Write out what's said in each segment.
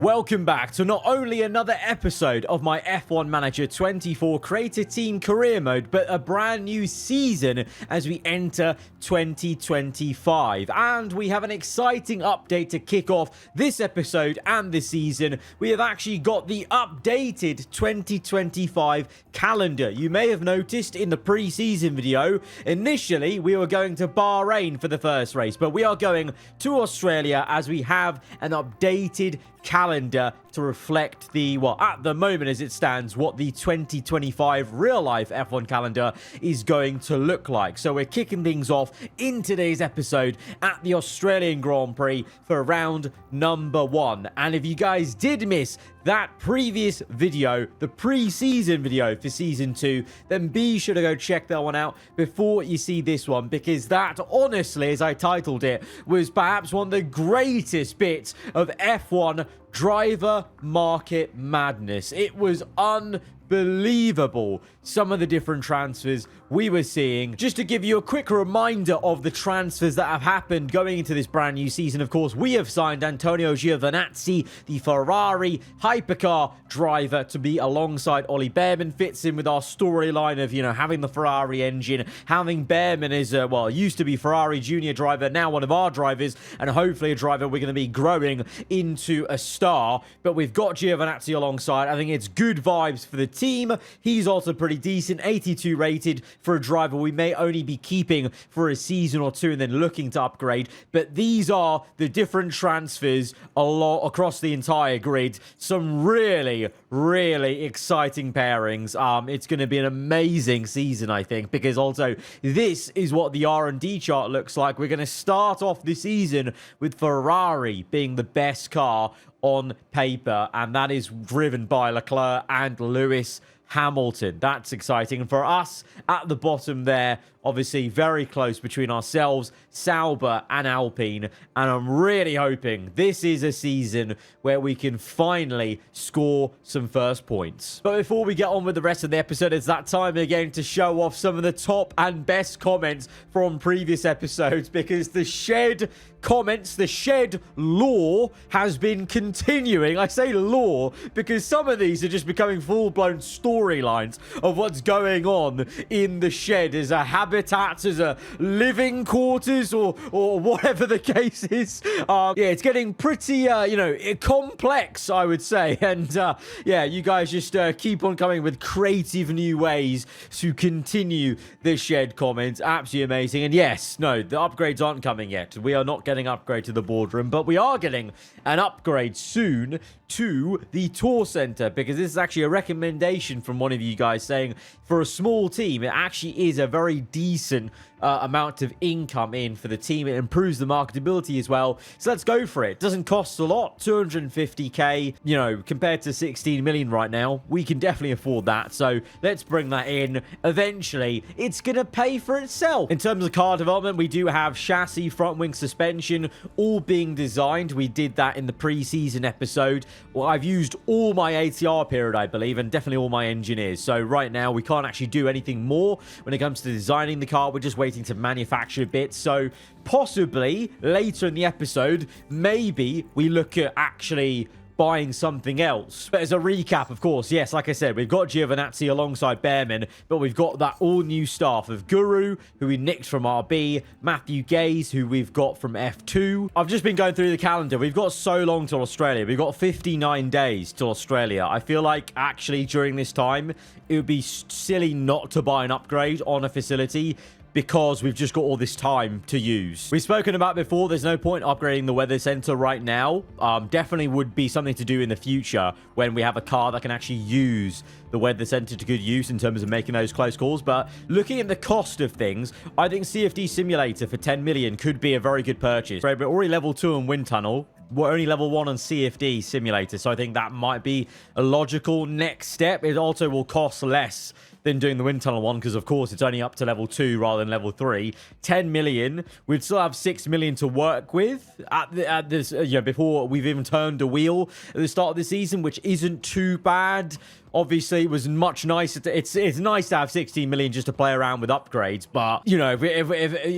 Welcome back to not only another episode of my F1 Manager 24 Creator Team Career Mode, but a brand new season as we enter 2025. And we have an exciting update to kick off this episode and this season. We have actually got the updated 2025 calendar. You may have noticed in the pre-season video, initially we were going to Bahrain for the first race, but we are going to Australia as we have an updated calendar to reflect the, well, at the moment as it stands, what the 2025 real-life F1 calendar is going to look like. So we're kicking things off in today's episode at the Australian Grand Prix for round number 1. And if you guys did miss that previous video, the pre-season video for season 2, then be sure to go check that one out before you see this one, because that, honestly, as I titled it, was perhaps one of the greatest bits of F1 driver market madness. It was unbelievable, some of the different transfers we were seeing. Just to give you a quick reminder of the transfers that have happened going into this brand new season, of course, we have signed Antonio Giovinazzi, the Ferrari hypercar driver, to be alongside Ollie Bearman. Fits in with our storyline of, you know, having the Ferrari engine, having Bearman as, well, used to be Ferrari junior driver, now one of our drivers, and hopefully a driver we're going to be growing into a star. But we've got Giovinazzi alongside. I think it's good vibes for the team. He's also pretty decent, 82 rated for a driver we may only be keeping for a season or two and then looking to upgrade. But these are the different transfers across the entire grid. Some really exciting pairings. It's going to be an amazing season, I think, because also this is what the R&D chart looks like. We're going to start off the season with Ferrari being the best car on paper, and that is driven by Leclerc and Lewis Hamilton. That's exciting. And for us at the bottom there, obviously very close between ourselves, Sauber and Alpine, and I'm really hoping this is a season where we can finally score some first points. But before we get on with the rest of the episode, it's that time again to show off some of the top and best comments from previous episodes, because the shed comments, the shed lore has been continuing. I say lore because some of these are just becoming full-blown storylines of what's going on in the shed as a habitat, as a living quarters, or whatever the case is. Yeah, it's getting pretty, you know, complex, I would say. And yeah, you guys just keep on coming with creative new ways to continue the shed comments. Absolutely amazing. And yes, no, the upgrades aren't coming yet. We are not getting upgrade to the boardroom, but we are getting an upgrade soon to the tour center, because this is actually a recommendation from one of you guys saying for a small team, it actually is a very decent amount of income in for the team. It improves the marketability as well. So let's go for it. Doesn't cost a lot, 250k, you know, compared to 16 million right now. We can definitely afford that. So let's bring that in. Eventually, it's going to pay for itself. In terms of car development, we do have chassis, front wing suspension, all being designed. We did that in the pre-season episode. Well, I've used all my ATR period, I believe, and definitely all my engineers. So right now, we can't actually do anything more when it comes to designing the car. We're just waiting to manufacture bits. So possibly later in the episode, maybe we look at actually buying something else. But as a recap, of course, yes, like I said, we've got Giovinazzi alongside Bearman, but we've got that all-new staff of Guru, who we nicked from RB, Matthew Gaze, who we've got from F2. I've just been going through the calendar. We've got so long till Australia. We've got 59 days till Australia. I feel like actually during this time, it would be silly not to buy an upgrade on a facility, because we've just got all this time to use. We've spoken about before, there's no point upgrading the weather center right now. Definitely would be something to do in the future when we have a car that can actually use the weather center to good use in terms of making those close calls. But looking at the cost of things, I think CFD Simulator for 10 million could be a very good purchase. Right, we're already level 2 on Wind Tunnel. We're only level 1 on CFD Simulator, so I think that might be a logical next step. It also will cost less than doing the Wind Tunnel one, because of course it's only up to level 2 rather than level 3. 10 million, we'd still have 6 million to work with at this, you know, before we've even turned a wheel at the start of the season, which isn't too bad. Obviously, it was much nicer. It's nice to have 16 million just to play around with upgrades. But, you know,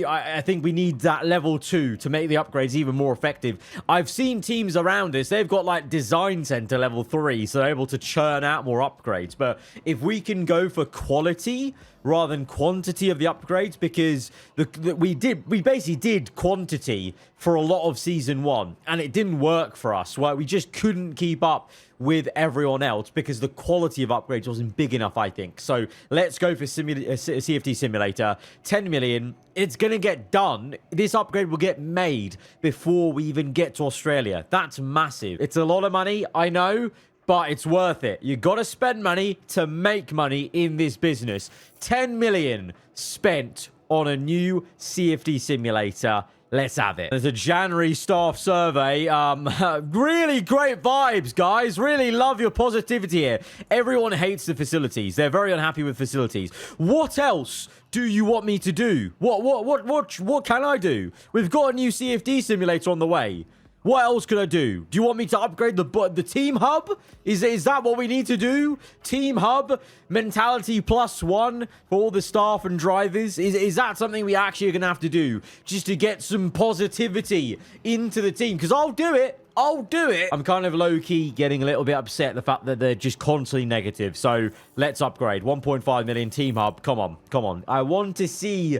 I think we need that level 2 to make the upgrades even more effective. I've seen teams around us. They've got, like, design center level 3. So they're able to churn out more upgrades. But if we can go for quality rather than quantity of the upgrades, because we basically did quantity for a lot of season 1 and it didn't work for us, right? We just couldn't keep up with everyone else because the quality of upgrades wasn't big enough, I think. So let's go for CFD Simulator. 10 million. It's going to get done. This upgrade will get made before we even get to Australia. That's massive. It's a lot of money, I know, but it's worth it. You got to spend money to make money in this business. 10 million spent on a new CFD simulator. Let's have it. There's a January staff survey. Really great vibes, guys. Really love your positivity here. Everyone hates the facilities. They're very unhappy with facilities. What else do you want me to do? What can I do? We've got a new CFD simulator on the way. What else could I do? Do you want me to upgrade the team hub? Is that what we need to do? Team hub, mentality +1 for all the staff and drivers? Is that something we actually are going to have to do just to get some positivity into the team? Because I'll do it. I'll do it. I'm kind of low-key getting a little bit upset at the fact that they're just constantly negative. So let's upgrade. 1.5 million team hub. Come on. Come on. I want to see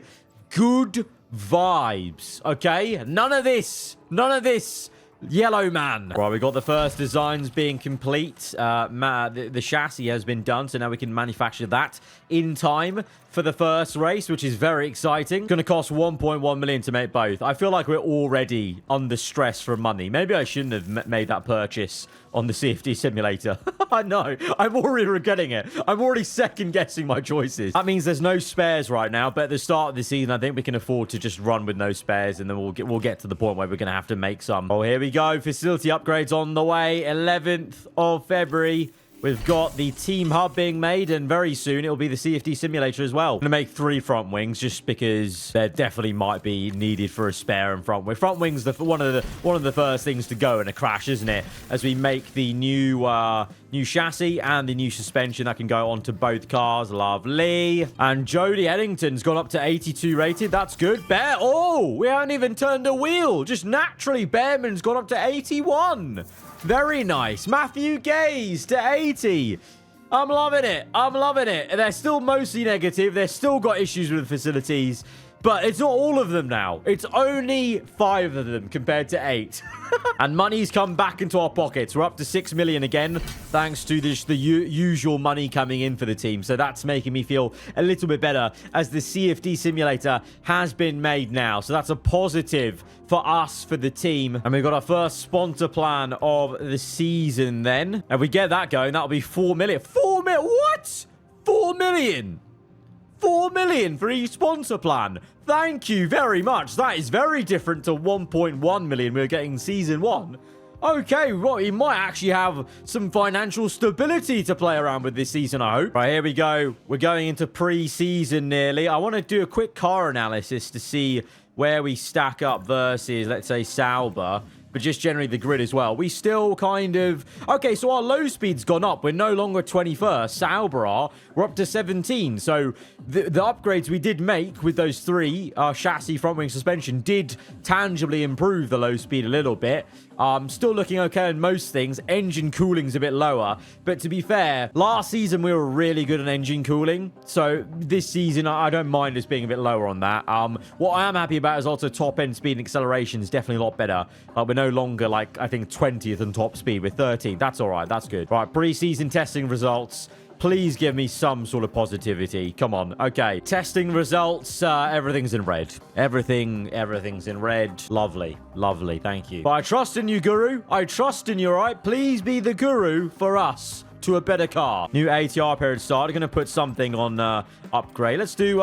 good vibes. Okay? None of this. None of this. Yellow man. Right, we got the first designs being complete. The chassis has been done, so now we can manufacture that in time for the first race, which is very exciting. Going to cost 1.1 million to make both. I feel like we're already under stress for money. Maybe I shouldn't have made that purchase on the CFD simulator. I know. I'm already regretting it. I'm already second guessing my choices. That means there's no spares right now, but at the start of the season, I think we can afford to just run with no spares, and then we'll get to the point where we're going to have to make some. Oh, here we go. Facility upgrades on the way. 11th of February. We've got the team hub being made, and very soon it'll be the CFD simulator as well. I'm going to make 3 front wings just because there definitely might be needed for a spare and front wing. Front wing's one of the first things to go in a crash, isn't it? As we make the new chassis and the new suspension that can go onto both cars. Lovely. And Jody Eddington's gone up to 82 rated. That's good. Bear. Oh, we haven't even turned a wheel. Just naturally, Bearman's gone up to 81. Very nice. Matthew Gaze to 80. I'm loving it. I'm loving it. They're still mostly negative. They've still got issues with the facilities. But it's not all of them now. It's only 5 of them compared to 8. And money's come back into our pockets. We're up to 6 million again, thanks to the usual money coming in for the team. So that's making me feel a little bit better as the CFD simulator has been made now. So that's a positive for us, for the team. And we've got our first sponsor plan of the season then. If we get that going, that'll be 4 million. 4 million? What? 4 million? 4 million for each sponsor plan. Thank you very much. That is very different to 1.1 million we were getting in season 1. Okay, well, we might actually have some financial stability to play around with this season, I hope. Right, here we go. We're going into pre-season nearly. I want to do a quick car analysis to see where we stack up versus, let's say, Sauber, but just generally the grid as well. We still kind of... Okay, so our low speed's gone up. We're no longer 21st. Sauber are. We're up to 17. So the upgrades we did make with those 3, chassis, front wing, suspension, did tangibly improve the low speed a little bit. Still looking okay on most things. Engine cooling's a bit lower. But to be fair, last season we were really good on engine cooling. So this season, I don't mind us being a bit lower on that. What I am happy about is also top-end speed and acceleration is definitely a lot better. We're no longer, like, I think 20th on top speed. We're 13th. That's all right. That's good. Right, pre-season testing results. Please give me some sort of positivity. Come on. Okay. Testing results. Everything's in red. Everything's in red. Lovely. Lovely. Thank you. But I trust in you, Guru. I trust in you, all right? Please be the Guru for us to a better car. New ATR period started. Going to put something on upgrade. Let's do,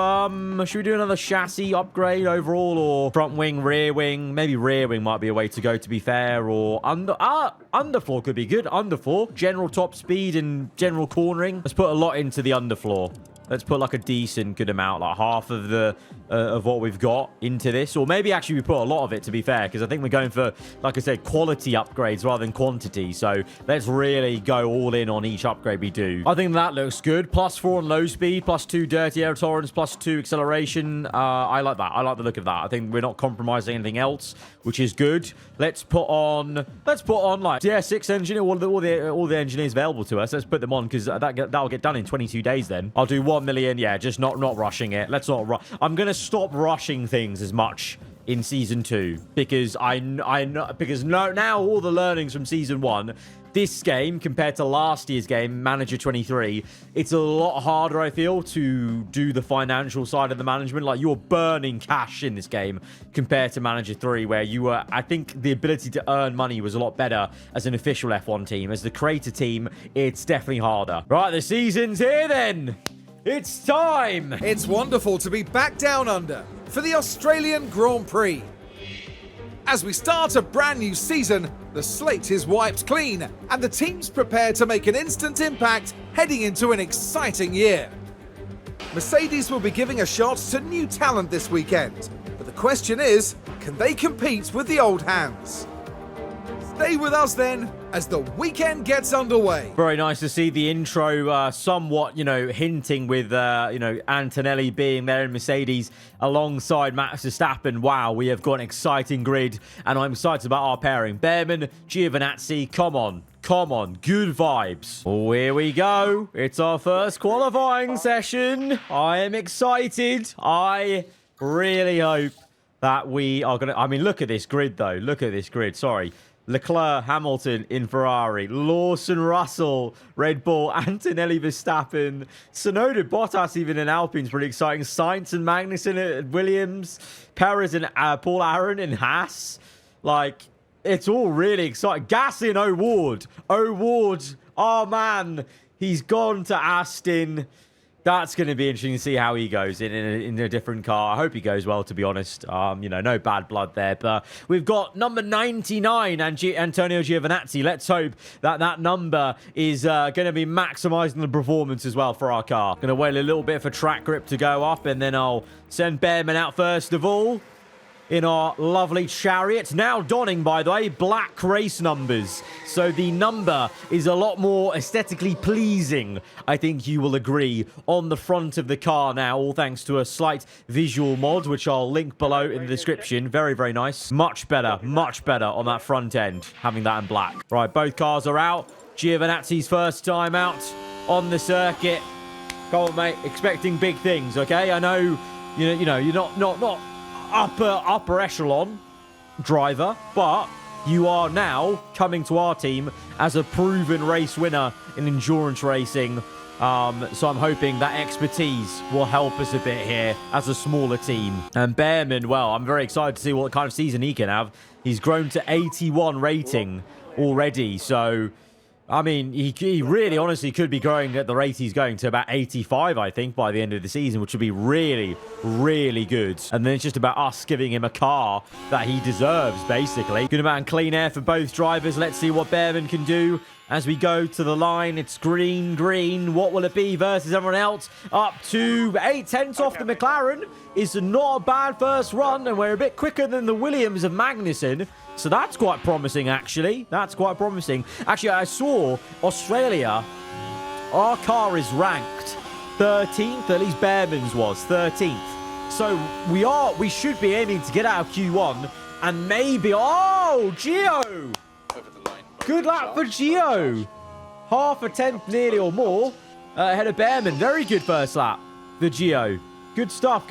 should we do another chassis upgrade overall, or front wing, rear wing? Maybe rear wing might be a way to go, to be fair, or underfloor could be good. Underfloor, general top speed and general cornering. Let's put a lot into the underfloor. Let's put like a decent good amount, like half of the of what we've got into this. Or maybe actually we put a lot of it, to be fair, because I think we're going for, like I said, quality upgrades rather than quantity. So let's really go all in on each upgrade we do. I think that looks good. +4 on low speed, +2 dirty air tolerance, +2 acceleration. I like that. I like the look of that. I think we're not compromising anything else, which is good. Let's put on like Tier 6 engineer, all the engineers available to us. Let's put them on, because that'll get done in 22 days then. I'll do 1 million. Yeah, just not rushing it. Let's not rush. I'm going to stop rushing things as much in season 2, because I know, because now all the learnings from season 1, this game compared to last year's game, Manager 23, it's a lot harder, I feel, to do the financial side of the management. Like, you're burning cash in this game compared to Manager 3, where you were, I think the ability to earn money was a lot better as an official F1 team. As the creator team, it's definitely harder. Right, the season's here then. It's time. It's wonderful to be back down under for the Australian Grand Prix. As we start a brand new season, the slate is wiped clean and the teams prepare to make an instant impact heading into an exciting year. Mercedes will be giving a shot to new talent this weekend, but the question is, can they compete with the old hands? Stay with us then as the weekend gets underway. Very nice to see the intro somewhat, hinting with, Antonelli being there in Mercedes alongside Max Verstappen. Wow, we have got an exciting grid, and I'm excited about our pairing. Behrman, Giovinazzi, come on, good vibes. Oh, here we go. It's our first qualifying session. I am excited. I really hope that we are going to... I mean, look at this grid, though. Look at this grid. Sorry. Leclerc, Hamilton in Ferrari, Lawson, Russell, Red Bull, Antonelli, Verstappen, Tsunoda, Bottas even in Alpine's pretty exciting, Sainz and Magnussen at Williams, Perez and Paul Aaron in Haas. Like, it's all really exciting. Gasly and O'Ward. Oh man, he's gone to Aston. That's going to be interesting to see how he goes in a different car. I hope he goes well, to be honest. No bad blood there. But we've got number 99, Antonio Giovinazzi. Let's hope that number is going to be maximizing the performance as well for our car. Going to wait a little bit for track grip to go up, and then I'll send Behrman out first of all in our lovely chariot. Now donning, by the way, black race numbers. So the number is a lot more aesthetically pleasing, I think you will agree, on the front of the car now, all thanks to a slight visual mod, which I'll link below in the description. Very, very nice. Much better on that front end, having that in black. Right, both cars are out. Giovinazzi's first time out on the circuit. Come on, mate. Expecting big things, okay? I know, you're not upper echelon driver, but you are now coming to our team as a proven race winner in endurance racing. So I'm hoping that expertise will help us a bit here as a smaller team. And Behrman, well, I'm very excited to see what kind of season he can have. He's grown to 81 rating already, so I mean, he really honestly could be growing at the rate he's going to about 85, I think, by the end of the season, which would be really, really good. And then it's just about us giving him a car that he deserves, basically. Good amount of clean air for both drivers. Let's see what Behrman can do as we go to the line. It's green. What will it be versus everyone else? Up to 8/10 off the McLaren. Is not a bad first run, and we're a bit quicker than the Williams of Magnussen. So that's quite promising, actually. Actually, I saw Australia. Our car is ranked 13th. At least Behrman's was 13th. So we should be aiming to get out of Q1 and maybe... Oh, Gio! Good luck for Gio. Half a tenth nearly or more ahead of Behrman. Very good first lap for Gio. Good stuff.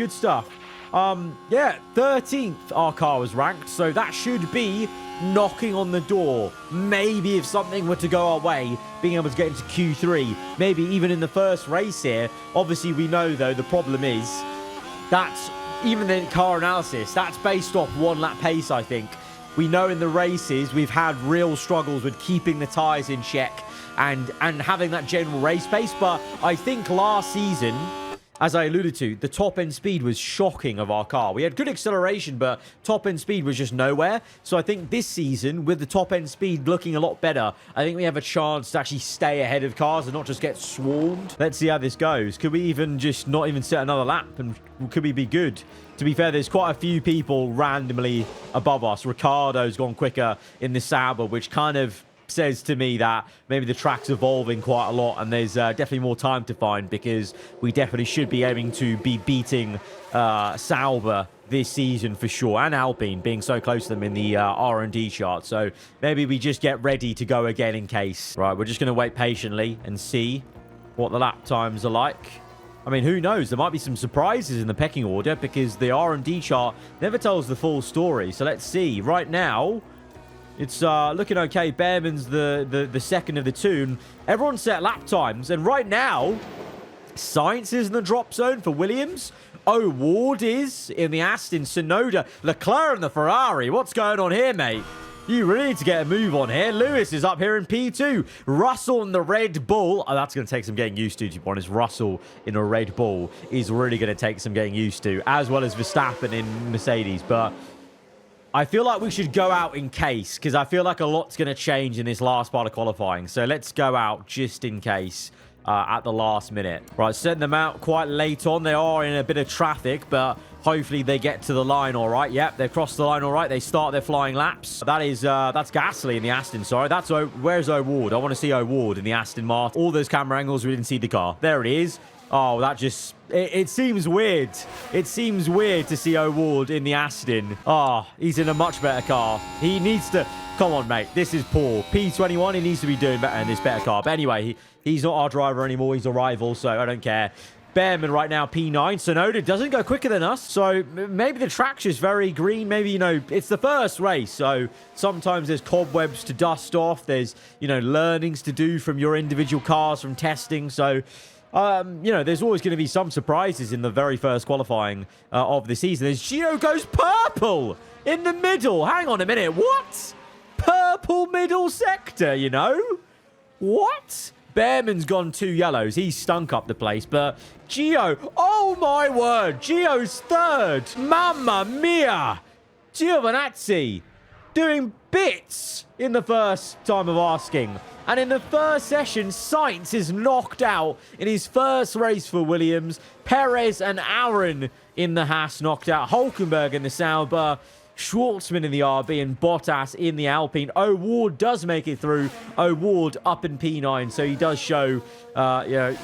Yeah, 13th our car was ranked, so that should be knocking on the door. Maybe if something were to go our way, being able to get into Q3, maybe even in the first race here. Obviously, we know, though, the problem is that's, even the car analysis, that's based off one lap pace, I think. We know in the races, we've had real struggles with keeping the tyres in check and having that general race pace, but I think last season... as I alluded to, the top-end speed was shocking of our car. We had good acceleration, but top-end speed was just nowhere. So I think this season, with the top-end speed looking a lot better, I think we have a chance to actually stay ahead of cars and not just get swarmed. Let's see how this goes. Could we even just not even set another lap? And could we be good? To be fair, there's quite a few people randomly above us. Ricardo's gone quicker in the Sauber, which kind of says to me that maybe the track's evolving quite a lot, and there's definitely more time to find, because we definitely should be aiming to be beating Sauber this season for sure, and Alpine, being so close to them in the R&D chart. So maybe we just get ready to go again in case. Right, we're just going to wait patiently and see what the lap times are like. I mean, who knows? There might be some surprises in the pecking order, because the R&D chart never tells the full story. So let's see. Right now, it's looking okay. Behrman's the second of the two. Everyone set lap times. And right now, Sainz is in the drop zone for Williams. Ward is in the Aston. Tsunoda. Leclerc in the Ferrari. What's going on here, mate? You really need to get a move on here. Lewis is up here in P2. Russell in the Red Bull. Oh, that's going to take some getting used to be honest. Russell in a Red Bull is really going to take some getting used to, as well as Verstappen in Mercedes. But I feel like we should go out in case, because I feel like a lot's going to change in this last part of qualifying. So let's go out just in case at the last minute. Right, setting them out quite late on. They are in a bit of traffic, but hopefully they get to the line all right. Yep, they've crossed the line all right. They start their flying laps. That's Gasly in the Aston, sorry. Where's O'Ward? I want to see O'Ward in the Aston Martin. All those camera angles, we didn't see the car. There it is. Oh, that just... It seems weird. It seems weird to see O'Ward in the Aston. Oh, he's in a much better car. He needs to... Come on, mate. This is poor. P21, he needs to be doing better in this better car. But anyway, he's not our driver anymore. He's a rival, so I don't care. Behrman right now, P9. Tsunoda doesn't go quicker than us, so maybe the track's just very green. Maybe, it's the first race, so sometimes there's cobwebs to dust off. There's, learnings to do from your individual cars, from testing, so... there's always going to be some surprises in the very first qualifying of the season. As Gio goes purple in the middle. Hang on a minute. What? Purple middle sector, What? Behrman's gone 2 yellows. He's stunk up the place. But Gio, oh my word. Gio's third. Mamma mia. Giovinazzi doing bits in the first time of asking. And in the first session, Sainz is knocked out in his first race for Williams. Perez and Aaron in the Haas knocked out. Hulkenberg in the Sauber. Schwartzman in the RB and Bottas in the Alpine. O'Ward does make it through. O'Ward up in P9, so he does show,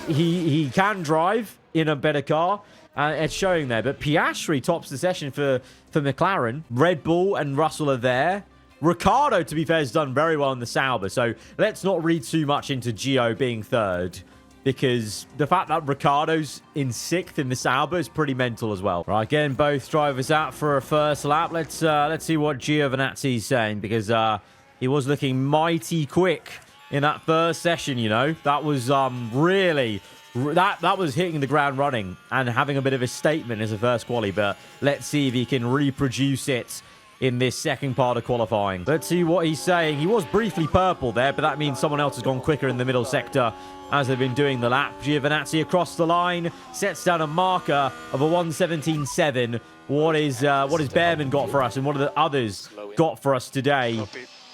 he can drive in a better car. It's showing there. But Piastri tops the session for McLaren. Red Bull and Russell are there. Ricardo, to be fair, has done very well in the Sauber. So let's not read too much into Gio being third, because the fact that Ricardo's in 6th in the Sauber is pretty mental as well. Right, again, both drivers out for a first lap. Let's see what Giovinazzi's saying, because he was looking mighty quick in that first session, That was really... That was hitting the ground running and having a bit of a statement as a first quali, but let's see if he can reproduce it in this second part of qualifying. Let's see what he's saying. He was briefly purple there, but that means someone else has gone quicker in the middle sector as they've been doing the lap. Giovinazzi across the line, sets down a marker of a 1:17.7. What is Behrman got for us, and what are the others got for us today?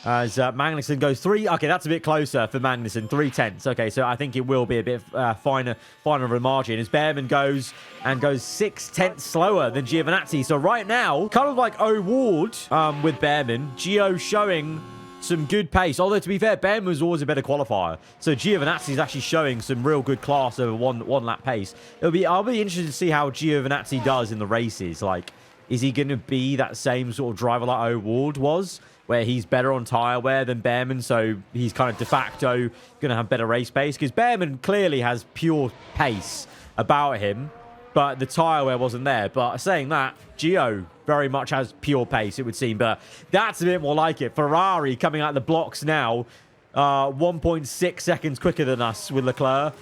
As Magnussen goes 3. Okay, that's a bit closer for Magnussen. 3/10. Okay, so I think it will be a bit finer of a margin as Behrman goes 6/10 slower than Giovinazzi. So right now, kind of like O'Ward with Behrman, Gio showing some good pace. Although, to be fair, Behrman was always a better qualifier. So Giovinazzi is actually showing some real good class over one lap pace. I'll be interested to see how Giovinazzi does in the races. Like, is he going to be that same sort of driver like O'Ward was, where he's better on tyre wear than Behrman, so he's kind of de facto going to have better race pace? Because Behrman clearly has pure pace about him, but the tyre wear wasn't there. But saying that, Gio very much has pure pace, it would seem. But that's a bit more like it. Ferrari coming out the blocks now, 1.6 seconds quicker than us with Leclerc.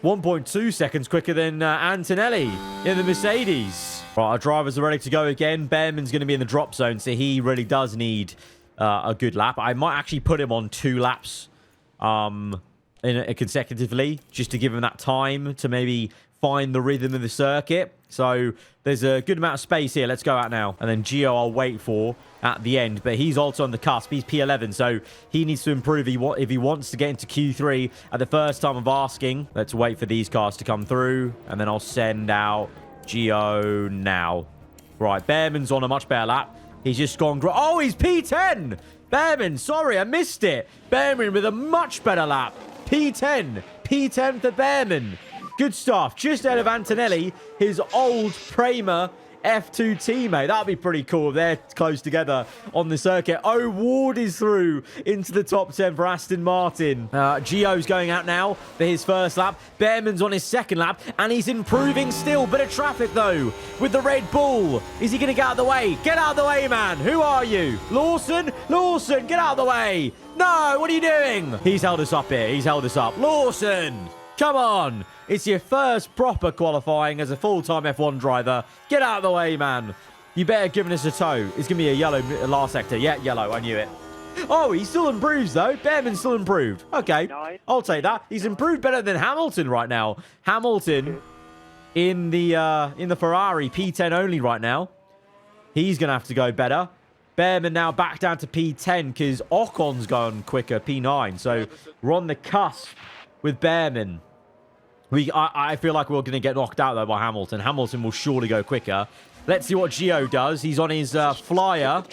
1.2 seconds quicker than Antonelli in the Mercedes. Right, our drivers are ready to go again. Behrman's going to be in the drop zone, so he really does need a good lap. I might actually put him on 2 laps consecutively, just to give him that time to maybe find the rhythm of the circuit. So there's a good amount of space here. Let's go out now. And then Gio I'll wait for at the end. But he's also on the cusp. He's P11, so he needs to improve if he wants to get into Q3 at the first time of asking. Let's wait for these cars to come through. And then I'll send out Gio now. Right, Behrman's on a much better lap. He's just gone... Oh, he's P10! Behrman, sorry, I missed it. Behrman with a much better lap. P10. P10 for Behrman. Good stuff. Just ahead of Antonelli, his old Prema F2 teammate. That'd be pretty cool if they're close together on the circuit. Oh, Ward is through into the top 10 for Aston Martin. Gio's going out now for his first lap. Behrman's on his second lap, and he's improving still. Bit of traffic, though, with the Red Bull. Is he going to get out of the way? Get out of the way, man. Who are you? Lawson? Lawson, get out of the way. No, what are you doing? He's held us up here. He's held us up. Lawson, come on. It's your first proper qualifying as a full-time F1 driver. Get out of the way, man. You better give us a tow. It's going to be a yellow last sector. Yeah, yellow. I knew it. Oh, he still improves, though. Behrman's still improved. Okay, I'll take that. He's improved better than Hamilton right now. Hamilton in the Ferrari, P10 only right now. He's going to have to go better. Behrman now back down to P10 because Ocon's gone quicker, P9. So we're on the cusp with Behrman. I feel like we're going to get knocked out, though, by Hamilton. Hamilton will surely go quicker. Let's see what Gio does. He's on his flyer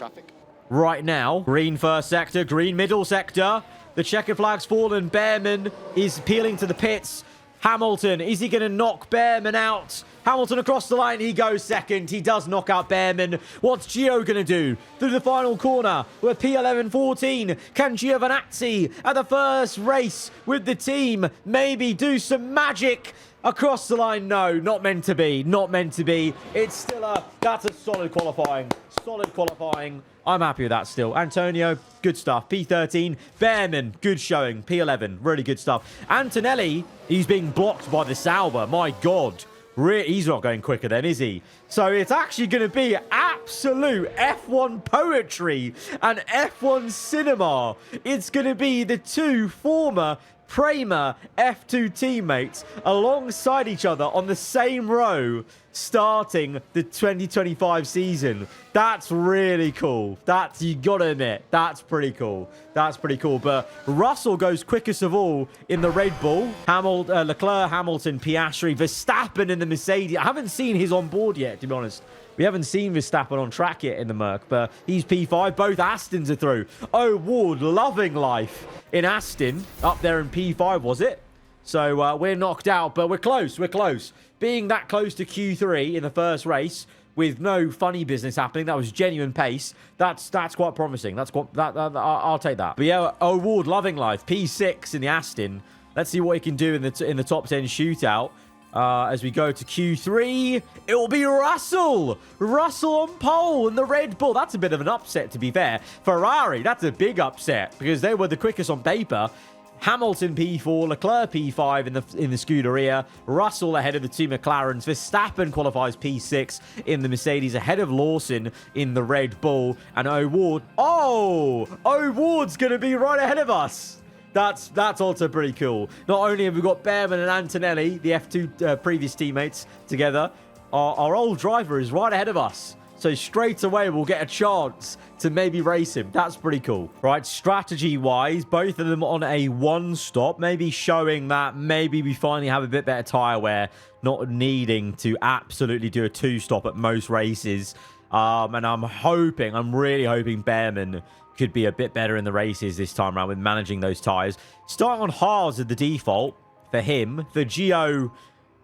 right now. Green first sector, green middle sector. The checker flag's fallen. Behrman is peeling to the pits. Hamilton, is he going to knock Behrman out? Hamilton across the line. He goes second. He does knock out Behrman. What's Gio going to do through the final corner? We're P11-14. Can Giovinazzi at the first race with the team maybe do some magic across the line? No, not meant to be. Not meant to be. It's still that's a solid qualifying. Solid qualifying. I'm happy with that still. Antonio, good stuff. P13. Behrman, good showing. P11, really good stuff. Antonelli, he's being blocked by the Sauber. My God. He's not going quicker then, is he? So it's actually going to be absolute F1 poetry and F1 cinema. It's going to be the two former Prema F2 teammates alongside each other on the same row starting the 2025 season. That's really cool. You gotta admit, that's pretty cool. That's pretty cool. But Russell goes quickest of all in the Red Bull. Leclerc, Hamilton, Piastri, Verstappen in the Mercedes. I haven't seen his on board yet, to be honest. We haven't seen Verstappen on track yet in the Merc, but he's P5. Both Astons are through. Oh, Ward, loving life in Aston. Up there in P5, was it? So we're knocked out, but we're close. We're close. Being that close to Q3 in the first race with no funny business happening, that was genuine pace. That's quite promising. I'll take that. But yeah, oh, Ward, loving life. P6 in the Aston. Let's see what he can do in the top 10 shootout. As we go to Q3, it will be Russell. Russell on pole in the Red Bull. That's a bit of an upset, to be fair. Ferrari, that's a big upset because they were the quickest on paper. Hamilton P4, Leclerc P5 in the Scuderia. Russell ahead of the two McLarens. Verstappen qualifies P6 in the Mercedes ahead of Lawson in the Red Bull. And O'Ward. Oh! O'Ward's going to be right ahead of us. That's also pretty cool. Not only have we got Behrman and Antonelli, the F2 previous teammates, together, our old driver is right ahead of us. So straight away, we'll get a chance to maybe race him. That's pretty cool. Right, strategy-wise, both of them on a one-stop, maybe showing that maybe we finally have a bit better tyre wear, not needing to absolutely do a two-stop at most races. And I'm really hoping Behrman could be a bit better in the races this time around with managing those tyres. Starting on hards at the default for him. For Gio,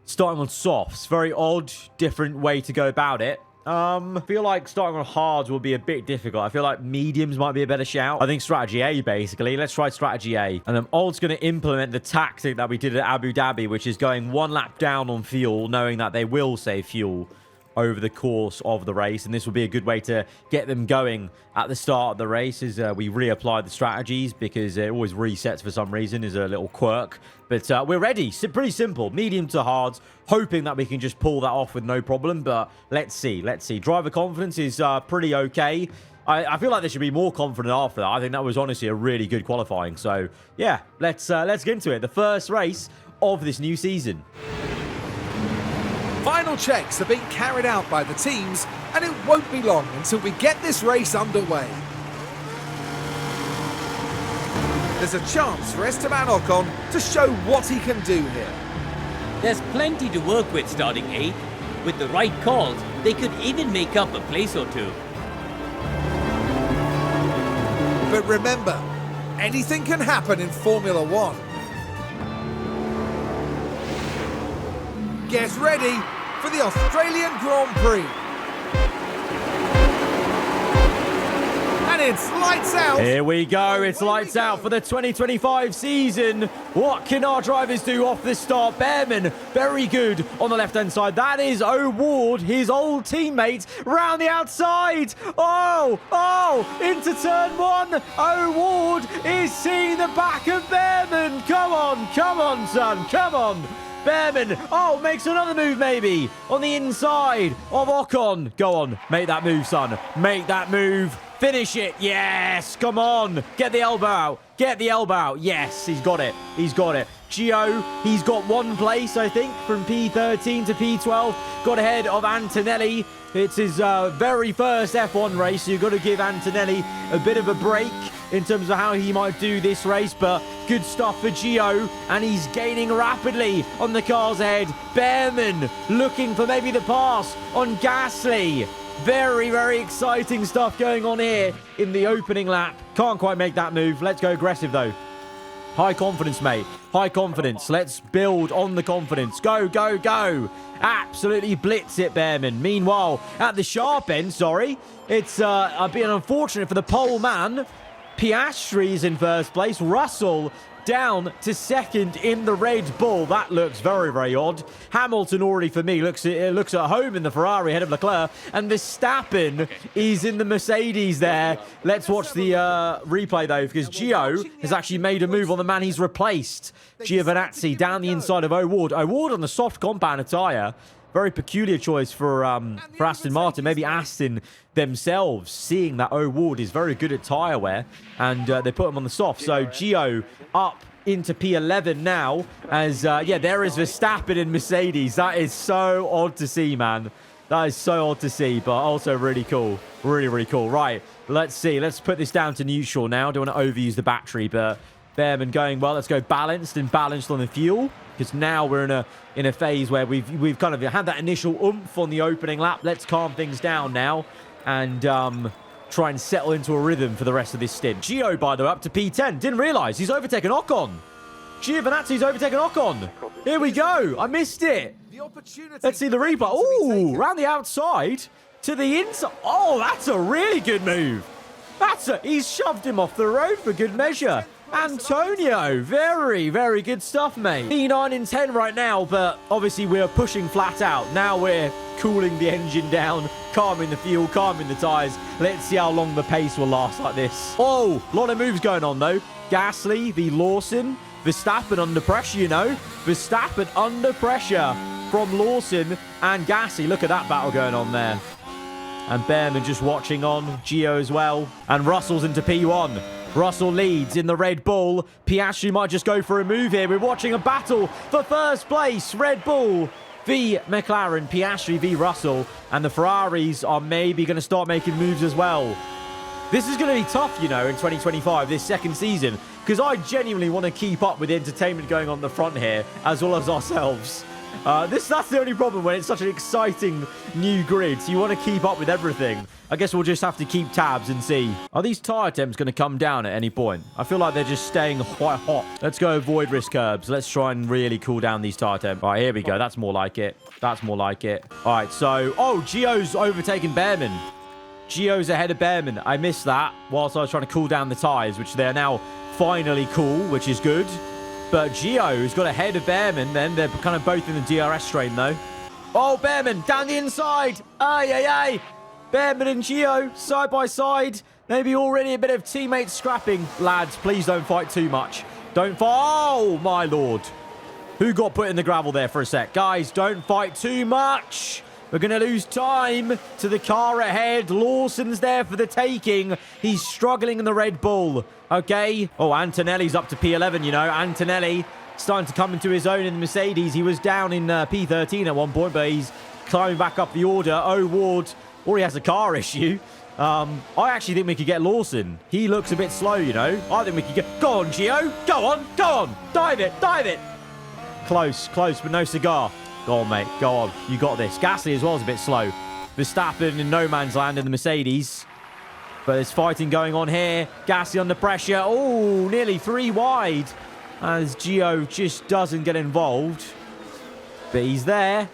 starting on softs. Very odd, different way to go about it. I feel like starting on hards will be a bit difficult. I feel like mediums might be a better shout. I think strategy A, basically. Let's try strategy A. And then Old's going to implement the tactic that we did at Abu Dhabi, which is going one lap down on fuel, knowing that they will save fuel over the course of the race. And this will be a good way to get them going at the start of the race as we reapply the strategies, because it always resets for some reason, is a little quirk. But we're ready. Pretty simple. Medium to hards. Hoping that we can just pull that off with no problem. But let's see. Let's see. Driver confidence is pretty okay. I feel like they should be more confident after that. I think that was honestly a really good qualifying. So yeah, let's get into it. The first race of this new season. Final checks are being carried out by the teams, and it won't be long until we get this race underway. There's a chance for Esteban Ocon to show what he can do here. There's plenty to work with starting 8th. With the right calls, they could even make up a place or two. But remember, anything can happen in Formula One. Get ready for the Australian Grand Prix. And it's lights out. Here we go. It's lights out for the 2025 season. What can our drivers do off the start? Behrman, very good on the left-hand side. That is O'Ward, his old teammate, round the outside. Oh, into turn 1. O'Ward is seeing the back of Behrman. Come on, son, come on. Behrman, makes another move maybe on the inside of Ocon. Go on, make that move, son. Make that move. Finish it. Yes, come on. Get the elbow out. Get the elbow out. Yes, he's got it. He's got it. Gio, he's got one place, I think, from P13 to P12. Got ahead of Antonelli. It's his very first F1 race, so you've got to give Antonelli a bit of a break in terms of how he might do this race, but good stuff for Gio, and he's gaining rapidly on the cars ahead. Behrman looking for maybe the pass on Gasly. Very, very exciting stuff going on here in the opening lap. Can't quite make that move. Let's go aggressive, though. High confidence, mate. High confidence. Let's build on the confidence. Go, go, go. Absolutely blitz it, Behrman. Meanwhile, at the sharp end, it's been unfortunate for the pole man. Piastri is in first place. Russell down to second in the Red Bull. That looks very, very odd. Hamilton already, for me, looks at home in the Ferrari ahead of Leclerc. And Verstappen is in the Mercedes there. Let's watch the replay, though, because Gio has actually made a move on the man he's replaced. Giovinazzi down the inside of O'Ward. O'Ward on the soft compound attire. Very peculiar choice for Aston Martin. Maybe Aston themselves, seeing that O'Ward is very good at tyre wear, and they put him on the soft. So Gio up into P11 now, as there is Verstappen in Mercedes. That is so odd to see, man. That is so odd to see, but also really cool. Really, really cool. Right, let's see. Let's put this down to neutral now. Don't want to overuse the battery, but Behrman going well. Let's go balanced on the fuel, because now we're in a phase where we've kind of had that initial oomph on the opening lap. Let's calm things down now and try and settle into a rhythm for the rest of this stint. Gio, by the way, up to P10. Didn't realise he's overtaken Ocon. Giovinazzi's overtaken Ocon. Here we go. I missed it. Let's see the replay. Oh, round the outside to the inside. Oh, that's a really good move. He's shoved him off the road for good measure. Antonio, very, very good stuff, mate. P9 in 10 right now, but obviously we're pushing flat out. Now we're cooling the engine down, calming the fuel, calming the tyres. Let's see how long the pace will last like this. Oh, a lot of moves going on, though. Gasly v Lawson. Verstappen under pressure, you know. Verstappen under pressure from Lawson and Gasly. Look at that battle going on there. And Behrman just watching on. Gio as well. And Russell's into P1. Russell leads in the Red Bull. Piastri might just go for a move here. We're watching a battle for first place. Red Bull v McLaren. Piastri v Russell. And the Ferraris are maybe going to start making moves as well. This is going to be tough, you know, in 2025, this second season. Because I genuinely want to keep up with the entertainment going on the front here, as well as ourselves. That's the only problem when it's such an exciting new grid. So you want to keep up with everything. I guess we'll just have to keep tabs and see. Are these tyre temps going to come down at any point? I feel like they're just staying quite hot. Let's go avoid risk curbs. Let's try and really cool down these tyre temps. All right, here we go. That's more like it. That's more like it. All right, so... Oh, Gio's overtaken Behrman. Gio's ahead of Behrman. I missed that whilst I was trying to cool down the tyres, which they're now finally cool, which is good. But Gio's got ahead of Behrman then. They're kind of both in the DRS strain, though. Oh, Behrman down the inside. Ay, ay, ay. Behrman and Gio side by side. Maybe already a bit of teammate scrapping. Lads, please don't fight too much. Don't fight. Oh, my lord. Who got put in the gravel there for a sec? Guys, don't fight too much. We're going to lose time to the car ahead. Lawson's there for the taking. He's struggling in the Red Bull. Okay. Oh, Antonelli's up to P11, you know. Antonelli starting to come into his own in the Mercedes. He was down in P13 at one point, but he's climbing back up the order. Oh, Ward already has a car issue. I actually think we could get Lawson. He looks a bit slow, you know. I think we could get... Go on, Gio. Go on. Go on. Dive it. Dive it. Close, but no cigar. Go on, mate. Go on. You got this. Gasly as well is a bit slow. Verstappen in no man's land in the Mercedes. But there's fighting going on here. Gasly under pressure. Oh, nearly 3 wide. As Gio just doesn't get involved. But he's there.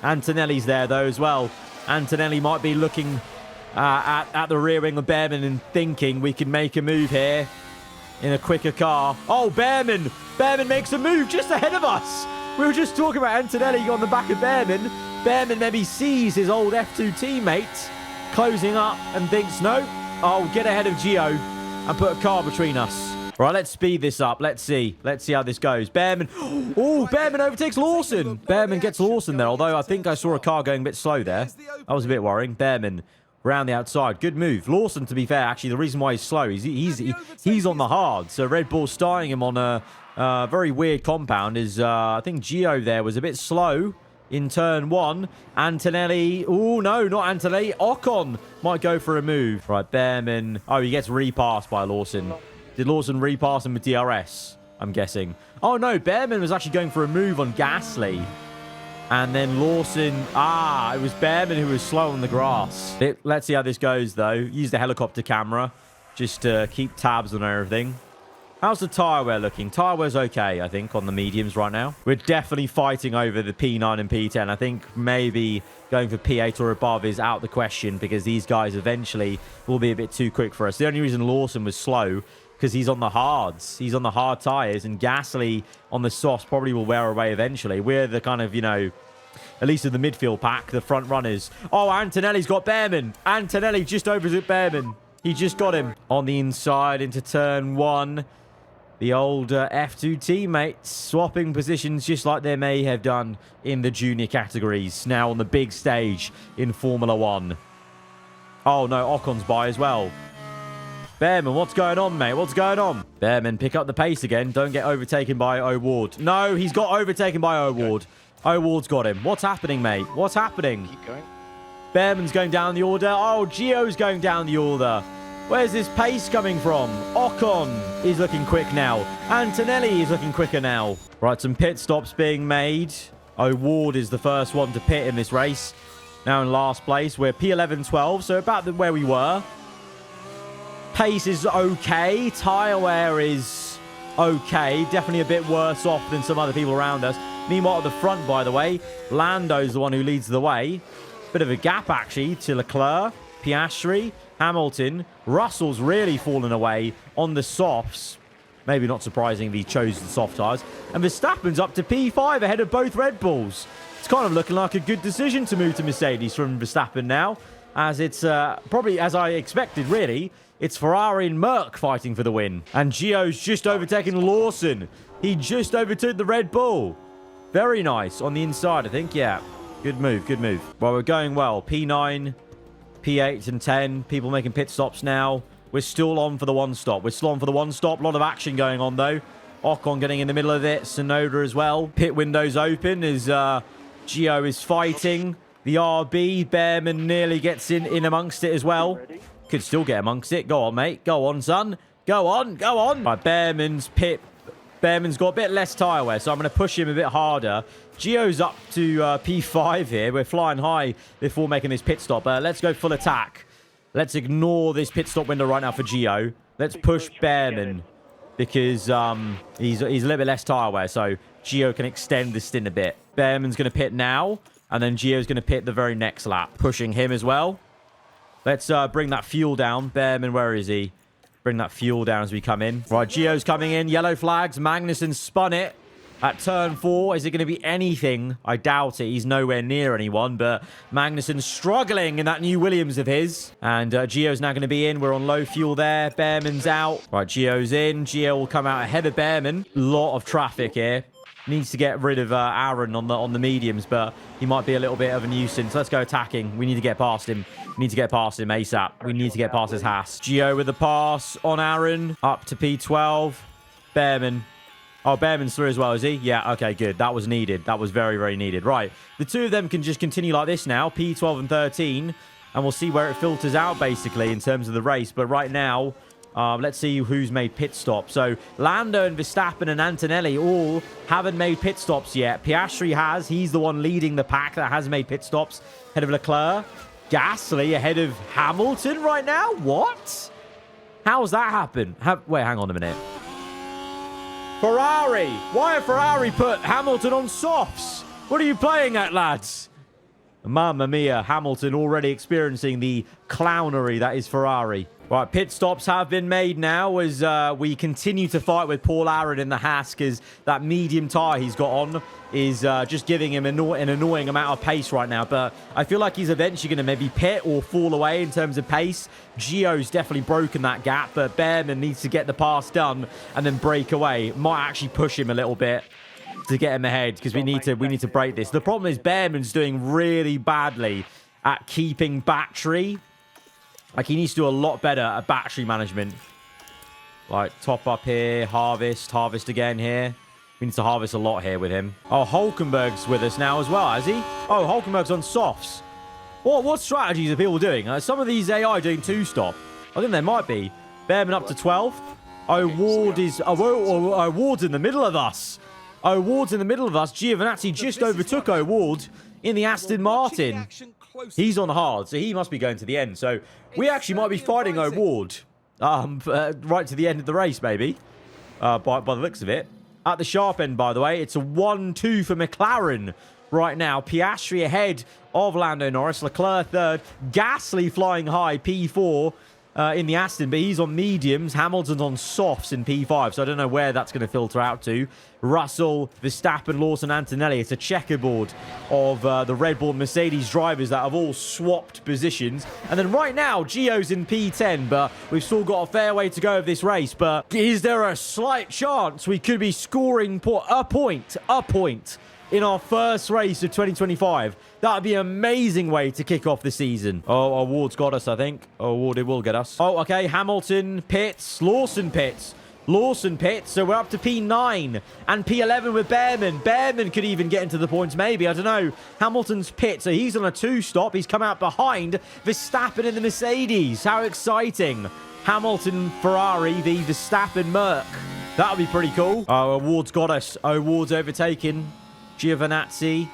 Antonelli's there, though, as well. Antonelli might be looking at the rear wing of Behrman and thinking we can make a move here in a quicker car. Oh, Behrman! Behrman makes a move just ahead of us. We were just talking about Antonelli on the back of Behrman. Behrman maybe sees his old F2 teammate closing up and thinks, no, I'll get ahead of Gio and put a car between us. Right, let's speed this up. Let's see how this goes. Behrman. Oh, Behrman overtakes Lawson. Behrman gets Lawson there, although I think I saw a car going a bit slow there. That was a bit worrying. Behrman around the outside. Good move. Lawson, to be fair, actually, the reason why he's slow is he's on the hard. So Red Bull starting him on a very weird compound is, I think Gio there was a bit slow in turn 1. Antonelli. Oh, no, not Antonelli. Ocon might go for a move. Right, Behrman. Oh, he gets repassed by Lawson. Did Lawson repass him with DRS? I'm guessing. Oh, no. Behrman was actually going for a move on Gasly. And then Lawson... it was Behrman who was slow on the grass. Let's see how this goes, though. Use the helicopter camera just to keep tabs on everything. How's the tyre wear looking? Tyre wear's okay, I think, on the mediums right now. We're definitely fighting over the P9 and P10. I think maybe going for P8 or above is out the question because these guys eventually will be a bit too quick for us. The only reason Lawson was slow because he's on the hards. He's on the hard tyres, and Gasly on the softs probably will wear away eventually. We're the kind of, you know, at least in the midfield pack, the front runners. Oh, Antonelli's got Behrman. Antonelli just overtook Behrman. He just got him. On the inside into turn 1. The old F2 teammates swapping positions just like they may have done in the junior categories. Now on the big stage in Formula 1. Oh, no, Ocon's by as well. Behrman, what's going on, mate? What's going on? Behrman, pick up the pace again. Don't get overtaken by O'Ward. No, he's got overtaken by O'Ward. O'Ward's got him. What's happening, mate? What's happening? Keep going. Behrman's going down the order. Oh, Gio's going down the order. Where's this pace coming from? Ocon is looking quick now. Antonelli is looking quicker now. Right, some pit stops being made. O'Ward is the first one to pit in this race. Now in last place. We're P11-12, so about where we were. Pace is okay. Tyre wear is okay. Definitely a bit worse off than some other people around us. Meanwhile, at the front, by the way, Lando's the one who leads the way. Bit of a gap, actually, to Leclerc, Piastri, Hamilton. Russell's really fallen away on the softs. Maybe not surprisingly, he chose the soft tyres. And Verstappen's up to P5 ahead of both Red Bulls. It's kind of looking like a good decision to move to Mercedes from Verstappen now, as it's probably, as I expected, really. It's Ferrari and Merc fighting for the win. And Gio's just overtaken Lawson. He just overtook the Red Bull. Very nice. On the inside, I think. Yeah. Good move. Good move. Well, we're going well. P9, P8 and 10. People making pit stops now. We're still on for the one stop. We're still on for the one stop. A lot of action going on, though. Ocon getting in the middle of it. Sonoda as well. Pit windows open as Gio is fighting. The RB. Behrman nearly gets in amongst it as well. Could still get amongst it. Go on, mate. Go on, son. Go on. Go on. Right, Behrman's pit. Behrman's got a bit less tyre wear, so I'm going to push him a bit harder. Gio's up to P5 here. We're flying high before making this pit stop. Let's go full attack. Let's ignore this pit stop window right now for Gio. Let's push Behrman because he's a little bit less tyre wear, so Gio can extend the stint a bit. Behrman's going to pit now, and then Gio's going to pit the very next lap. Pushing him as well. Let's bring that fuel down. Behrman, where is he? Bring that fuel down as we come in. Right, Gio's coming in. Yellow flags. Magnussen spun it at turn 4. Is it going to be anything? I doubt it. He's nowhere near anyone, but Magnussen's struggling in that new Williams of his. And Gio's now going to be in. We're on low fuel there. Behrman's out. Right, Gio's in. Gio will come out ahead of Behrman. Lot of traffic here. Needs to get rid of Aaron on the mediums, but he might be a little bit of a nuisance. Let's go attacking. We need to get past him. We need to get past him ASAP. We need to get past his Haas. Gio with the pass on Aaron. Up to P12. Behrman. Oh, Bearman's through as well, is he? Yeah, okay, good. That was needed. That was very, very needed. Right. The two of them can just continue like this now. P12 and 13. And we'll see where it filters out, basically, in terms of the race. But right now, let's see who's made pit stops. So, Lando and Verstappen and Antonelli all haven't made pit stops yet. Piastri has. He's the one leading the pack that has made pit stops. Ahead of Leclerc. Gasly ahead of Hamilton right now? What? How's that happen? Wait, hang on a minute. Ferrari. Why have Ferrari put Hamilton on softs? What are you playing at, lads? Mamma mia, Hamilton already experiencing the clownery that is Ferrari. Right, pit stops have been made now as we continue to fight with Paul Aaron in the Haas because that medium tyre he's got on is just giving him an annoying amount of pace right now. But I feel like he's eventually going to maybe pit or fall away in terms of pace. Gio's definitely broken that gap, but Bearman needs to get the pass done and then break away. Might actually push him a little bit to get him ahead because we need to break this. The problem is Bearman's doing really badly at keeping battery. Like, he needs to do a lot better at battery management. Like, top up here, harvest again here. We need to harvest a lot here with him. Oh, Hulkenberg's with us now as well, has he? Oh, Hulkenberg's on softs. What strategies are people doing? Some of these AI doing two-stop. I think there might be. Bearman up to 12th. Oh, Ward is... Oh, Ward's in the middle of us. Oh, Ward's in the middle of us. Giovinazzi just overtook Ward in the Aston Martin. He's on hard, so he must be going to the end. So we actually might be fighting Ward right to the end of the race, maybe, by the looks of it. At the sharp end, by the way, it's a 1-2 for McLaren right now. Piastri ahead of Lando Norris. Leclerc third. Gasly flying high, P4 in the Aston, but he's on mediums. Hamilton's on softs in P5, so I don't know where that's going to filter out to. Russell, Verstappen, Lawson, Antonelli. It's a checkerboard of the Red Bull Mercedes drivers that have all swapped positions. And then right now, Gio's in P10, but we've still got a fair way to go of this race. But is there a slight chance we could be scoring a point in our first race of 2025? That would be an amazing way to kick off the season. Oh, Ward's got us, I think. Oh, Ward, it will get us. Oh, okay. Hamilton pits. Lawson pits. So we're up to P9 and P11 with Bearman. Bearman could even get into the points, maybe. I don't know. Hamilton's pit, so he's on a two-stop. He's come out behind Verstappen in the Mercedes. How exciting. Hamilton, Ferrari, v Verstappen, Merc. That would be pretty cool. Oh, Ward's got us. Oh, Ward's overtaken Giovinazzi.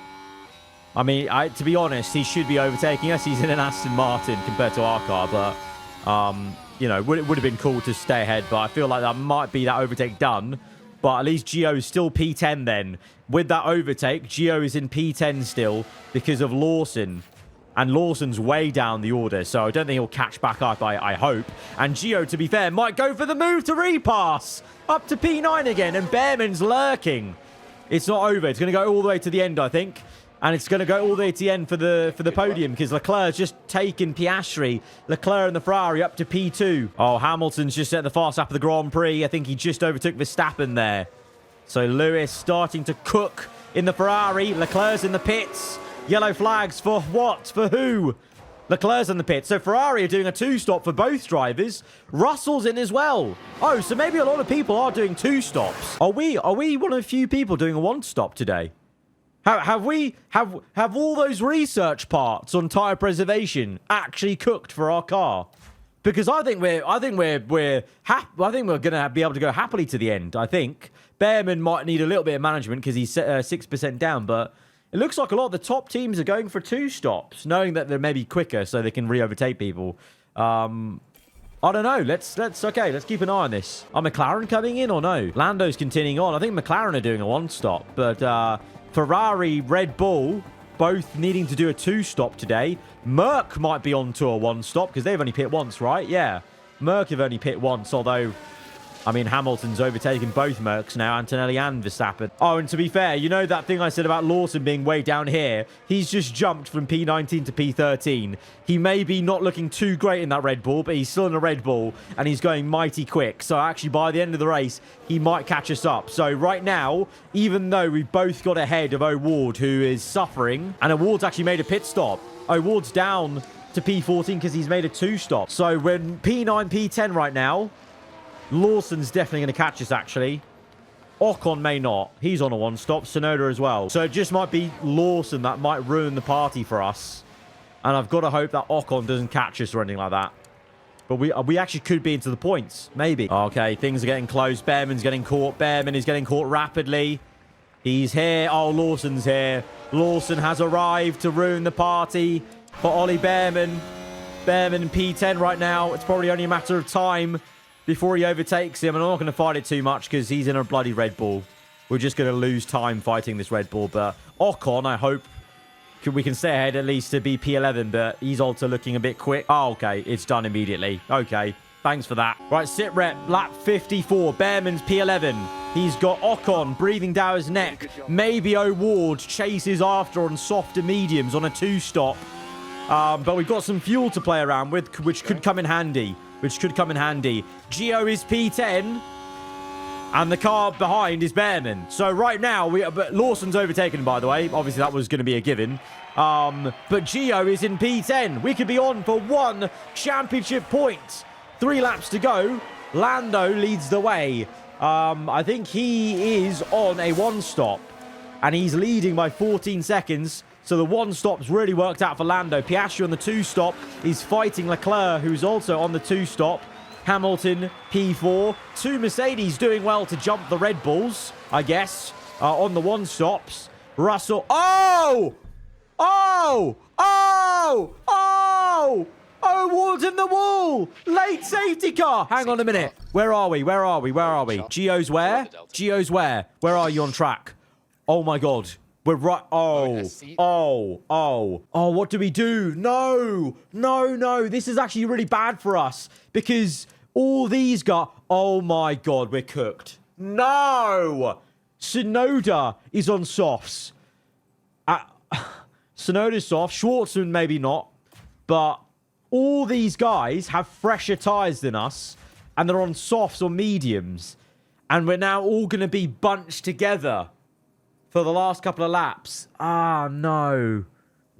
I mean, to be honest, he should be overtaking us. He's in an Aston Martin compared to our car, but... you know, it would have been cool to stay ahead, but I feel like that might be that overtake done. But at least Gio is still P10 then. With that overtake, Gio is in P10 still because of Lawson. And Lawson's way down the order, so I don't think he'll catch back up, I hope. And Gio, to be fair, might go for the move to repass. Up to P9 again, and Bearman's lurking. It's not over. It's going to go all the way to the end, I think. And it's going to go all the way to the end for the podium because Leclerc's just taken Piastri. Leclerc and the Ferrari up to P2. Oh, Hamilton's just at the fast lap of the Grand Prix. I think he just overtook Verstappen there. So Lewis starting to cook in the Ferrari. Leclerc's in the pits. Yellow flags for what? For who? Leclerc's in the pits. So Ferrari are doing a two-stop for both drivers. Russell's in as well. Oh, so maybe a lot of people are doing two stops. Are we one of the few people doing a one-stop today? Have all those research parts on tire preservation actually cooked for our car? Because I think we're gonna be able to go happily to the end. I think Bearman might need a little bit of management because he's 6% down, but it looks like a lot of the top teams are going for two stops, knowing that they're maybe quicker so they can re-overtake people. I don't know. Let's keep an eye on this. Are McLaren coming in or no? Lando's continuing on. I think McLaren are doing a one-stop, but Ferrari, Red Bull, both needing to do a two-stop today. Merc might be on to a one-stop because they've only pit once, right? Yeah. Merc have only pit once, although... I mean, Hamilton's overtaken both Mercs now, Antonelli and Verstappen. Oh, and to be fair, you know that thing I said about Lawson being way down here? He's just jumped from P19 to P13. He may be not looking too great in that Red Bull, but he's still in a Red Bull, and he's going mighty quick. So actually, by the end of the race, he might catch us up. So right now, even though we both got ahead of O'Ward, who is suffering, and O'Ward's actually made a pit stop. O'Ward's down to P14 because he's made a two-stop. So we're P9, P10 right now. Lawson's definitely going to catch us, actually. Ocon may not. He's on a one-stop. Tsunoda as well. So it just might be Lawson that might ruin the party for us. And I've got to hope that Ocon doesn't catch us or anything like that. But we actually could be into the points. Maybe. Okay, things are getting close. Behrman's getting caught. Behrman is getting caught rapidly. He's here. Oh, Lawson's here. Lawson has arrived to ruin the party for Ollie Behrman. Behrman in P10 right now. It's probably only a matter of time before he overtakes him. And I'm not going to fight it too much because he's in a bloody Red Bull. We're just going to lose time fighting this Red Bull. But Ocon, I hope we can stay ahead at least to be P11. But he's also looking a bit quick. Oh, okay. It's done immediately. Okay. Thanks for that. Right, sit rep. Lap 54. Behrman's P11. He's got Ocon breathing down his neck. Maybe O'Ward chases after on softer mediums on a two-stop. But we've got some fuel to play around with, which could come in handy. Gio is P10. And the car behind is Behrman. So right now, but Lawson's overtaken, by the way. Obviously, that was going to be a given. But Gio is in P10. We could be on for 1 championship point. 3 laps to go. Lando leads the way. I think he is on a one-stop. And he's leading by 14 seconds. So the one-stop's really worked out for Lando. Piastri on the two-stop is fighting Leclerc, who's also on the two-stop. Hamilton, P4. 2 Mercedes doing well to jump the Red Bulls, I guess, on the one-stops. Russell. Oh! Oh! Oh! Oh! Oh, Ward's in the wall! Late safety car! Hang on a minute. Where are we? Gio's where? Where are you on track? Oh, my God. We're right. Oh, what do we do? No. This is actually really bad for us because all these guys. Oh my God, we're cooked. No. Tsunoda is on softs. Tsunoda's soft. Schwartzman maybe not. But all these guys have fresher tyres than us and they're on softs or mediums. And we're now all going to be bunched together for the last couple of laps. No.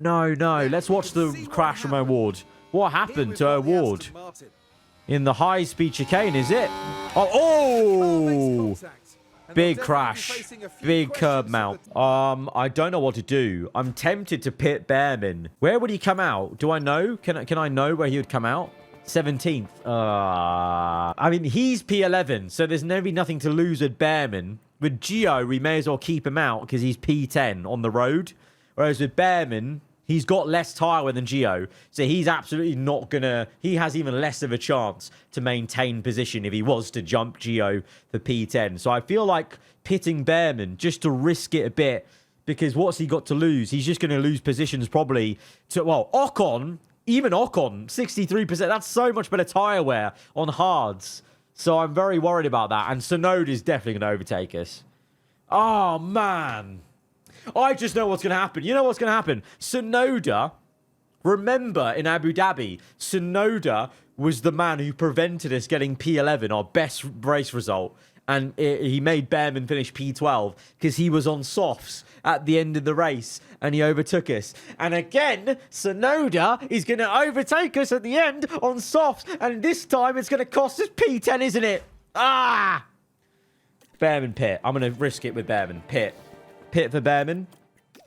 Let's watch the crash from O'Ward. What happened to O'Ward? In the high-speed chicane, is it? Oh! Big crash. Big curb mount. I don't know what to do. I'm tempted to pit Behrman. Where would he come out? Do I know? Can I know where he would come out? 17th. I mean, he's P11, so there's maybe nothing to lose with Behrman. With Gio, we may as well keep him out because he's P10 on the road. Whereas with Behrman, he's got less tyre wear than Gio. So he's absolutely not going to... He has even less of a chance to maintain position if he was to jump Gio for P10. So I feel like pitting Behrman just to risk it a bit because what's he got to lose? He's just going to lose positions probably to... Well, Ocon, even Ocon, 63%. That's so much better tyre wear on hards. So I'm very worried about that. And Tsunoda is definitely going to overtake us. Oh, man. I just know what's going to happen. You know what's going to happen? Tsunoda, remember in Abu Dhabi, Tsunoda was the man who prevented us getting P11, our best race result. And he made Behrman finish P12 because he was on softs at the end of the race and he overtook us. And again, Tsunoda is going to overtake us at the end on softs. And this time it's going to cost us P10, isn't it? Behrman pit. I'm going to risk it with Behrman. Pit for Behrman.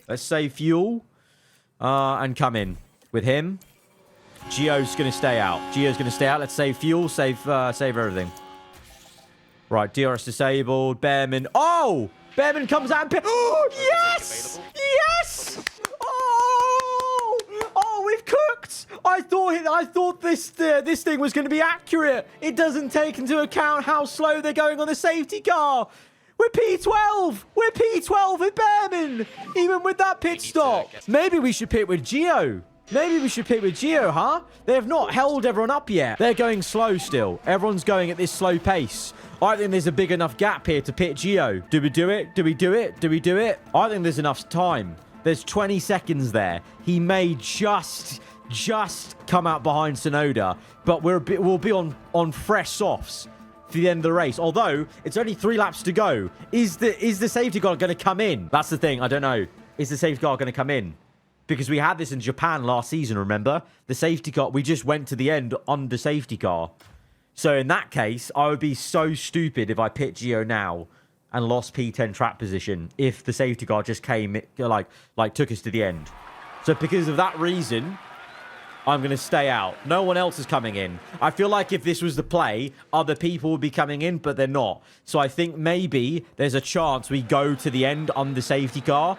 Let's save fuel and come in with him. Gio's going to stay out. Let's save fuel, save everything. Right, DRS disabled. Behrman. Oh! Behrman comes out and pit. Oh, yes! Yes! Oh, we've cooked. I thought this thing was going to be accurate. It doesn't take into account how slow they're going on the safety car. We're P12. We're P12 with Behrman. Even with that pit stop. Maybe we should pit with Gio. Huh? They have not held everyone up yet. They're going slow still. Everyone's going at this slow pace. I think there's a big enough gap here to pit Gio. Do we do it? I think there's enough time. There's 20 seconds there. He may just come out behind Tsunoda, but we'll be on fresh softs for the end of the race. Although it's only 3 laps to go. Is the safety car going to come in? That's the thing. I don't know. Is the safety car going to come in? Because we had this in Japan last season, remember? The safety car, we just went to the end under safety car. So in that case, I would be so stupid if I pit Gio now and lost P10 trap position if the safety car just came, like took us to the end. So because of that reason, I'm going to stay out. No one else is coming in. I feel like if this was the play, other people would be coming in, but they're not. So I think maybe there's a chance we go to the end on the safety car,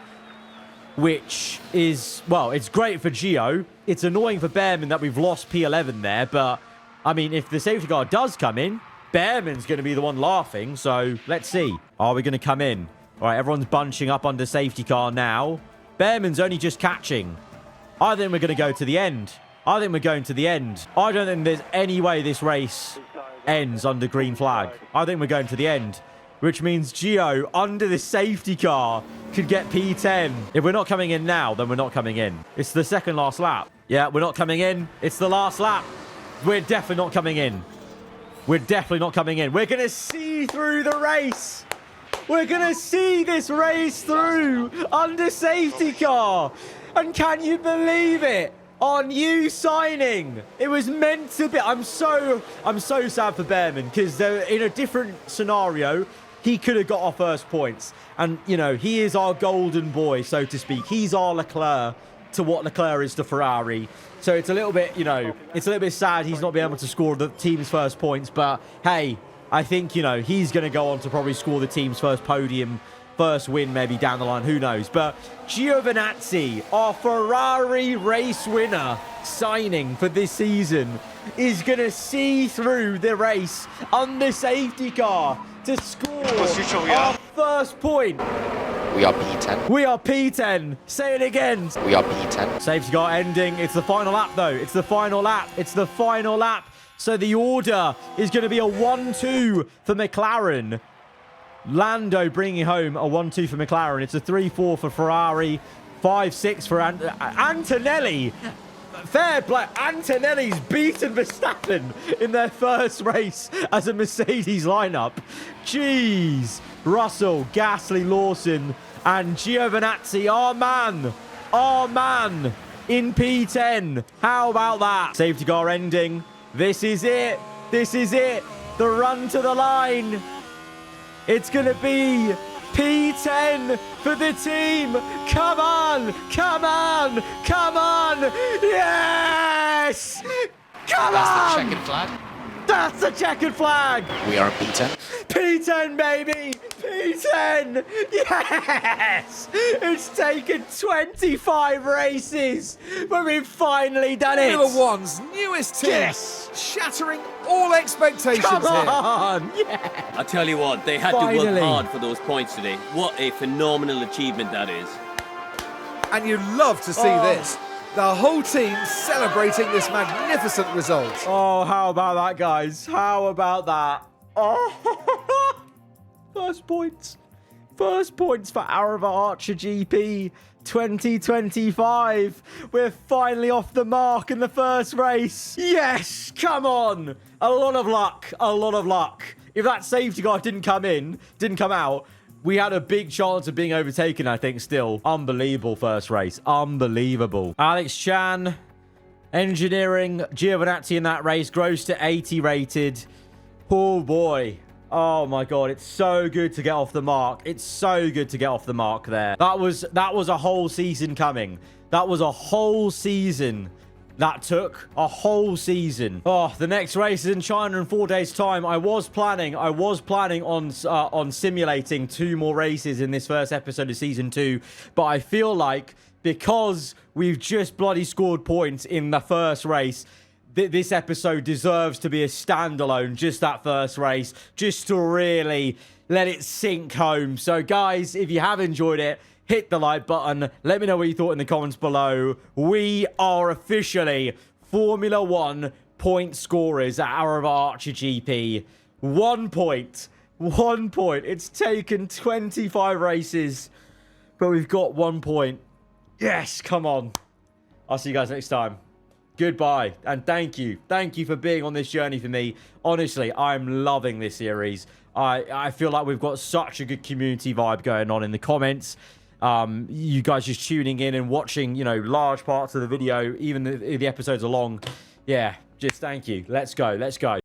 which is, well, it's great for Gio. It's annoying for Behrman that we've lost P11 there, but, I mean, if the safety car does come in, Behrman's going to be the one laughing, so let's see. Are we going to come in? All right, everyone's bunching up under safety car now. Behrman's only just catching. I think we're going to go to the end. I think we're going to the end. I don't think there's any way this race ends under green flag. I think we're going to the end, which means Gio, under the safety car, could get P10. If we're not coming in now, then we're not coming in. It's the second last lap. Yeah, we're not coming in. It's the last lap. We're definitely not coming in. We're definitely not coming in. We're going to see through the race. We're going to see this race through under safety car. And can you believe it? Our new signing. It was meant to be. I'm so sad for Behrman because in a different scenario, he could have got our first points. And, you know, he is our golden boy, so to speak. He's our Leclerc to what Leclerc is to Ferrari. So it's a little bit, you know, it's a little bit sad he's not being able to score the team's first points. But, hey, I think, you know, he's going to go on to probably score the team's first podium, first win maybe down the line. Who knows? But Giovinazzi, our Ferrari race winner signing for this season, is going to see through the race under safety car to score our first point. We are P10. We are P10. Say it again. We are P10. Safety car ending. It's the final lap, though. It's the final lap. It's the final lap. So the order is going to be a 1-2 for McLaren. Lando bringing home a 1-2 for McLaren. It's a 3-4 for Ferrari. 5-6 for Antonelli. Fair play. Antonelli's beaten Verstappen in their first race as a Mercedes lineup. Jeez. Russell, Gasly, Lawson, and Giovinazzi, our man, in P10. How about that? Safety car ending. This is it. This is it. The run to the line. It's going to be P10 for the team. Come on. Come on. Come on. Yes. Come That's on. the checkered flag. That's the checkered flag. We are P10. P10, baby. P10. Yes. It's taken 25 races, but we've finally done it. Formula One's newest team. Yes. Shattering all expectations Come here. on. Yeah. I tell you what, they had to Finally. work hard for those points today. What a phenomenal achievement that is. And you'd love to see this. The whole team celebrating this magnificent result. Oh, how about that, guys? How about that? Oh, first points. First points for Aarava Archer GP 2025. We're finally off the mark in the first race. Yes, come on. A lot of luck. A lot of luck. If that safety car didn't come out, we had a big chance of being overtaken, I think, still. Unbelievable first race. Unbelievable. Alex Chan, engineering, Giovinazzi in that race, gross to 80 rated. Oh, boy. Oh, my God. It's so good to get off the mark. It's so good to get off the mark there. That was a whole season coming. That was a whole season. That took a whole season. Oh, the next race is in China in 4 days' time. I was planning on simulating 2 more races in this first episode of Season 2. But I feel like because we've just bloody scored points in the first race, this episode deserves to be a standalone, just that first race, just to really let it sink home. So, guys, if you have enjoyed it, hit the like button. Let me know what you thought in the comments below. We are officially Formula 1 point scorers at Aarava Archer GP. 1 point. 1 point. It's taken 25 races, but we've got 1 point. Yes, come on. I'll see you guys next time. Goodbye, and thank you. Thank you for being on this journey for me. Honestly, I'm loving this series. I feel like we've got such a good community vibe going on in the comments. You guys just tuning in and watching, you know, large parts of the video, even if the episodes are long. Yeah, just thank you. Let's go. Let's go.